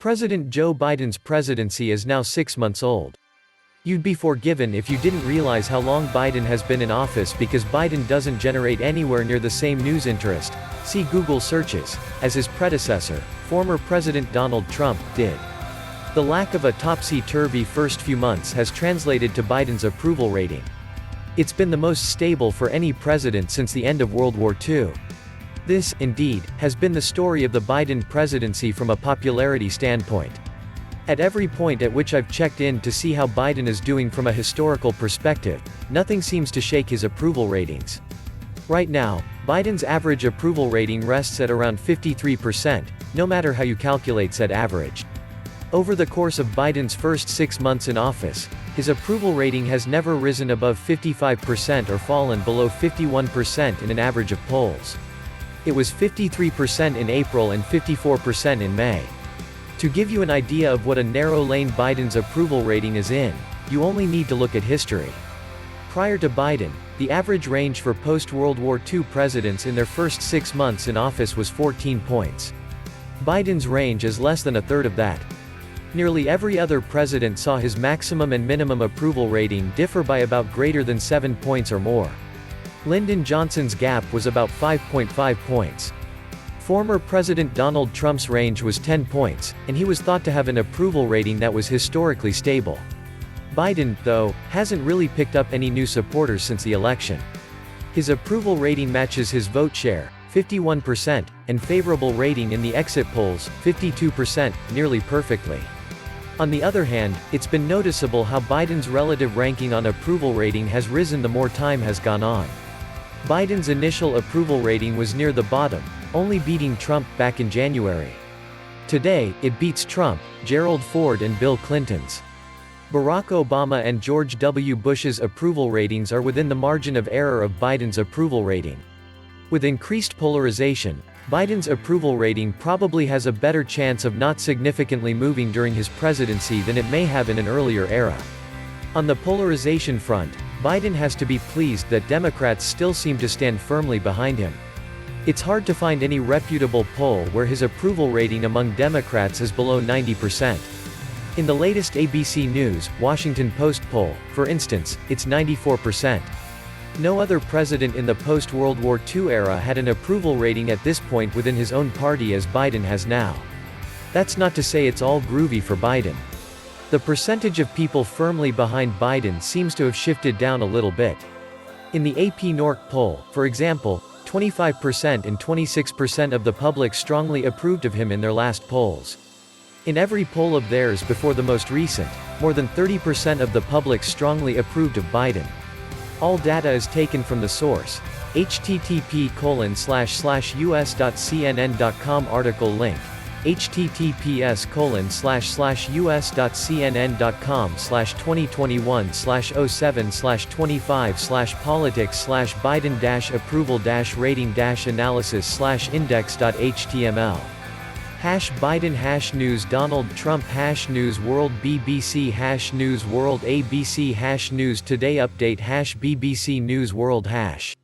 President Joe Biden's presidency is now 6 months old. You'd be forgiven if you didn't realize how long Biden has been in office because Biden doesn't generate anywhere near the same news interest, see Google searches, as his predecessor, former President Donald Trump, did. The lack of a topsy-turvy first few months has translated to Biden's approval rating. It's been the most stable for any president since the end of World War II. This, indeed, has been the story of the Biden presidency from a popularity standpoint. At every point at which I've checked in to see how Biden is doing from a historical perspective, nothing seems to shake his approval ratings. Right now, Biden's average approval rating rests at around 53%, no matter how you calculate said average. Over the course of Biden's first 6 months in office, his approval rating has never risen above 55% or fallen below 51% in an average of polls. It was 53% in April and 54% in May. To give you an idea of what a narrow lane Biden's approval rating is in, you only need to look at history. Prior to Biden, the average range for post-World War II presidents in their first 6 months in office was 14 points. Biden's range is less than a third of that. Nearly every other president saw his maximum and minimum approval rating differ by about greater than 7 points or more. Lyndon Johnson's gap was about 5.5 points. Former President Donald Trump's range was 10 points, and he was thought to have an approval rating that was historically stable. Biden, though, hasn't really picked up any new supporters since the election. His approval rating matches his vote share, 51%, and favorable rating in the exit polls, 52%, nearly perfectly. On the other hand, it's been noticeable how Biden's relative ranking on approval rating has risen the more time has gone on. Biden's initial approval rating was near the bottom, only beating Trump back in January. Today, it beats Trump, Gerald Ford and Bill Clinton's. Barack Obama and George W. Bush's approval ratings are within the margin of error of Biden's approval rating. With increased polarization, Biden's approval rating probably has a better chance of not significantly moving during his presidency than it may have in an earlier era. On the polarization front, Biden has to be pleased that Democrats still seem to stand firmly behind him. It's hard to find any reputable poll where his approval rating among Democrats is below 90%. In the latest ABC News, Washington Post poll, for instance, it's 94%. No other president in the post-World War II era had an approval rating at this point within his own party as Biden has now. That's not to say it's all groovy for Biden. The percentage of people firmly behind Biden seems to have shifted down a little bit. In the AP NORC poll, for example, 25% and 26% of the public strongly approved of him in their last polls. In every poll of theirs before the most recent, more than 30% of the public strongly approved of Biden. All data is taken from the source, http://us.cnn.com article link, https://us.cnn.com/2021/07/25/politics/biden-approval-rating-analysis/index.html. #Biden #news Donald Trump #news world BBC #news world ABC #news today update #BBC News World #